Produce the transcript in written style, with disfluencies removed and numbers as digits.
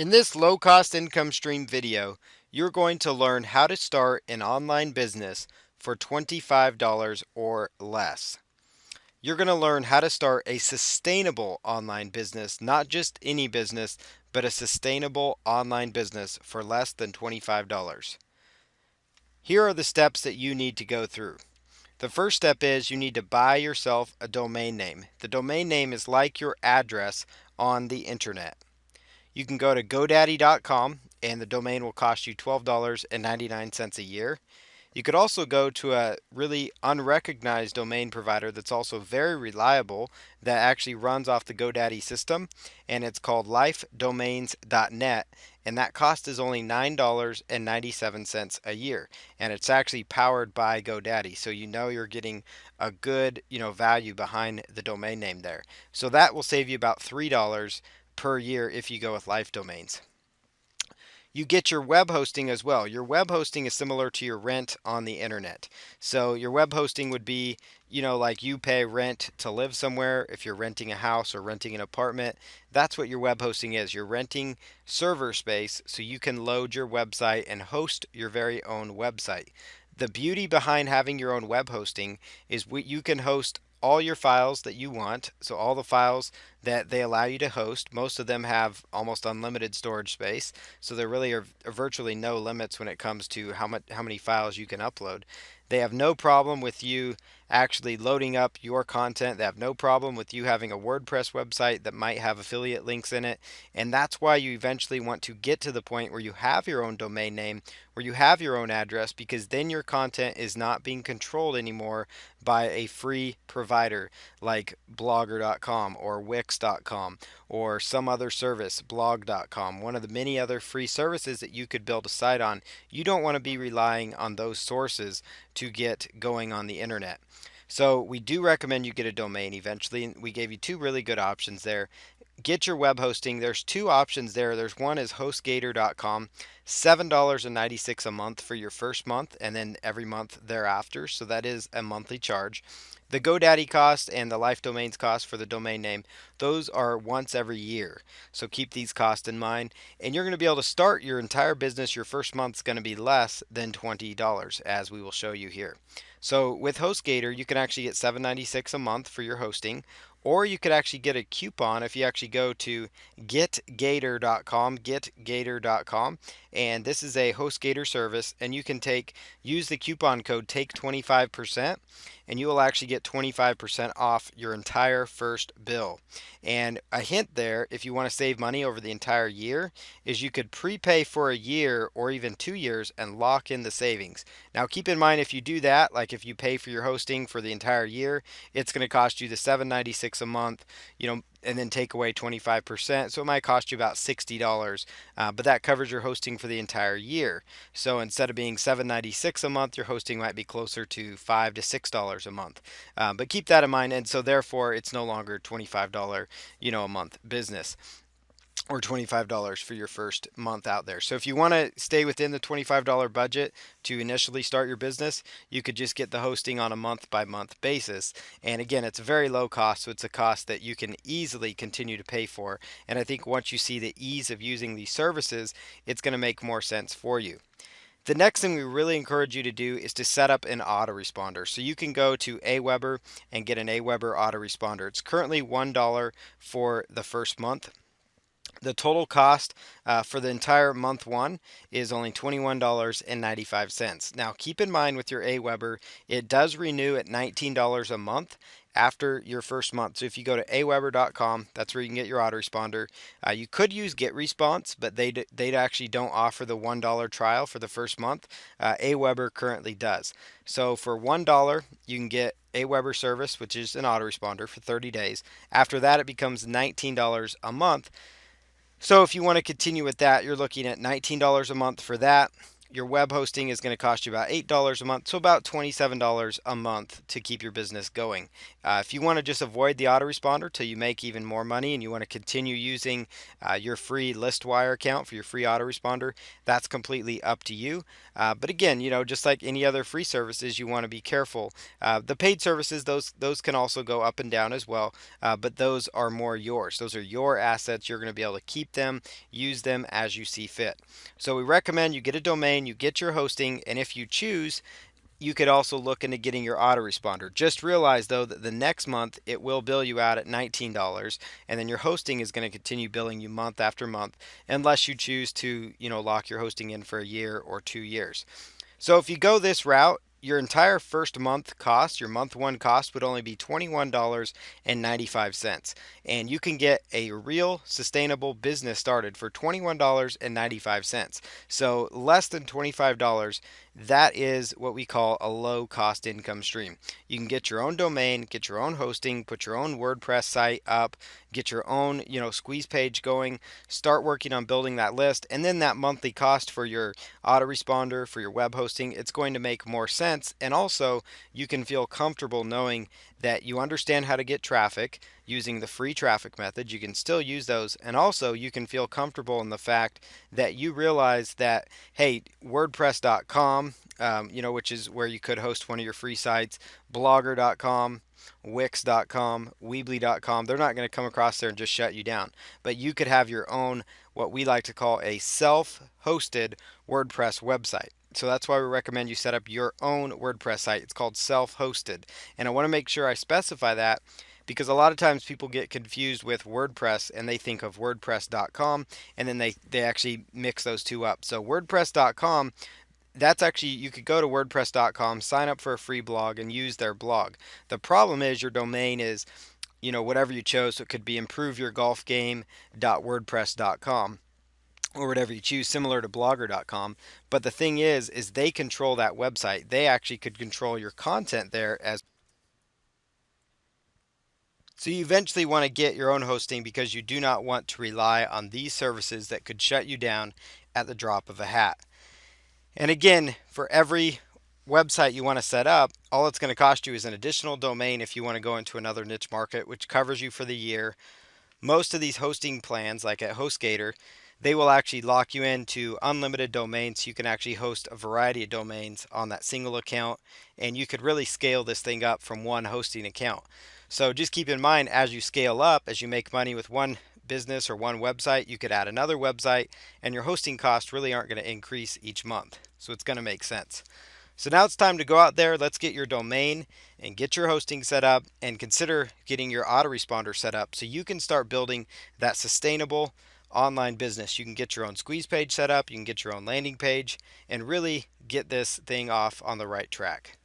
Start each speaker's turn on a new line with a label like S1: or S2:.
S1: In this low cost income stream video, you're going to learn how to start an online business for $25 or less. You're going to learn how to start a sustainable online business, not just any business, but a sustainable online business for less than $25. Here are the steps that you need to go through. The first step is you need to buy yourself a domain name. The domain name is like your address on the internet. You can go to GoDaddy.com and the domain will cost you $12.99 a year. You could also go to a really unrecognized domain provider that's also very reliable that actually runs off the GoDaddy system, and it's called lifedomains.net, and that cost is only $9.97 a year, and it's actually powered by GoDaddy, so you know you're getting a good value behind the domain name there. So that will save you about $3 per year if you go with Life Domains. You get your web hosting as well. Your web hosting is similar to your rent on the internet. So your web hosting would be, like you pay rent to live somewhere. If you're renting a house or renting an apartment, that's what your web hosting is. You're renting server space so you can load your website and host your very own website. The beauty behind having your own web hosting is you can host all your files that you want. So all the files that they allow you to host, most of them have almost unlimited storage space. So there really are virtually no limits when it comes to how many files you can upload. They have no problem with you actually loading up your content. They have no problem with you having a WordPress website that might have affiliate links in it. And that's why you eventually want to get to the point where you have your own domain name, where you have your own address, because then your content is not being controlled anymore by a free provider like blogger.com or wix.com or some other service, blog.com, one of the many other free services that you could build a site on. You don't want to be relying on those sources to get going on the internet. So we do recommend you get a domain eventually. We gave you two really good options there. Get your web hosting. There's two options there. There's one is HostGator.com, $7.96 a month for your first month, and then every month thereafter. So that is a monthly charge. The GoDaddy cost and the Life Domains cost for the domain name, those are once every year. So keep these costs in mind. And you're going to be able to start your entire business. Your first month's going to be less than $20, as we will show you here. So with HostGator, you can actually get $7.96 a month for your hosting, or you could actually get a coupon if you actually go to getgator.com, and this is a HostGator service, and you can use the coupon code TAKE25%, and you will actually get 25% off your entire first bill. And a hint there, if you want to save money over the entire year, is you could prepay for a year or even 2 years and lock in the savings. Now keep in mind, if you do that, like if you pay for your hosting for the entire year, it's going to cost you the $7.96 a month, and then take away 25%. So it might cost you about $60, but that covers your hosting for the entire year. So instead of being $7.96 a month, your hosting might be closer to $5 to $6 a month. But keep that in mind, and so therefore it's no longer $25, a month business, or $25 for your first month out there. So if you want to stay within the $25 budget to initially start your business, you could just get the hosting on a month by month basis. And again, it's very low cost, so it's a cost that you can easily continue to pay for. And I think once you see the ease of using these services, it's going to make more sense for you. The next thing we really encourage you to do is to set up an autoresponder. So you can go to Aweber and get an Aweber autoresponder. It's currently $1 for the first month. The total cost for the entire month one is only $21.95. Now keep in mind with your Aweber, it does renew at $19 a month after your first month. So if you go to aweber.com, that's where you can get your autoresponder. You could use GetResponse, but they actually don't offer the $1 trial for the first month. Aweber currently does. So for $1, you can get Aweber service, which is an autoresponder, for 30 days. After that, it becomes $19 a month. So if you want to continue with that, you're looking at $19 a month for that. Your web hosting is going to cost you about $8 a month, so about $27 a month to keep your business going. If you want to just avoid the autoresponder till you make even more money and you want to continue using your free ListWire account for your free autoresponder, that's completely up to you. But again, just like any other free services, you want to be careful. The paid services, those can also go up and down as well, but those are more yours. Those are your assets. You're going to be able to keep them, use them as you see fit. So we recommend you get a domain, you get your hosting, and if you choose, you could also look into getting your autoresponder. Just realize though that the next month it will bill you out at $19, and then your hosting is going to continue billing you month after month unless you choose to, lock your hosting in for a year or 2 years. So if you go this route, your entire first month cost, your month one cost, would only be $21.95. And you can get a real sustainable business started for $21.95. So less than $25. That is what we call a low cost income stream. You can get your own domain, get your own hosting, put your own WordPress site up, get your own, squeeze page going, start working on building that list, and then that monthly cost for your autoresponder, for your web hosting, it's going to make more sense. And also, you can feel comfortable knowing that you understand how to get traffic using the free traffic methods. You can still use those, and also you can feel comfortable in the fact that you realize that, hey, WordPress.com, which is where you could host one of your free sites, Blogger.com, Wix.com, Weebly.com, they're not going to come across there and just shut you down. But you could have your own, what we like to call a self-hosted WordPress website. So that's why we recommend you set up your own WordPress site. It's called self-hosted. And I want to make sure I specify that because a lot of times people get confused with WordPress and they think of WordPress.com, and then they actually mix those two up. So WordPress.com, that's actually, you could go to WordPress.com, sign up for a free blog, and use their blog. The problem is your domain is, whatever you chose. So it could be improveyourgolfgame.wordpress.com or whatever you choose, similar to blogger.com. But the thing is they control that website. They actually could control your content there as. So you eventually want to get your own hosting because you do not want to rely on these services that could shut you down at the drop of a hat. And again, for every website you want to set up, all it's going to cost you is an additional domain if you want to go into another niche market, which covers you for the year. Most of these hosting plans, like at HostGator, they will actually lock you into unlimited domains. So you can actually host a variety of domains on that single account, and you could really scale this thing up from one hosting account. So just keep in mind, as you scale up, as you make money with one business or one website, you could add another website, and your hosting costs really aren't going to increase each month. So it's going to make sense. So now it's time to go out there. Let's get your domain and get your hosting set up, and consider getting your autoresponder set up so you can start building that sustainable online business. You can get your own squeeze page set up, you can get your own landing page, and really get this thing off on the right track.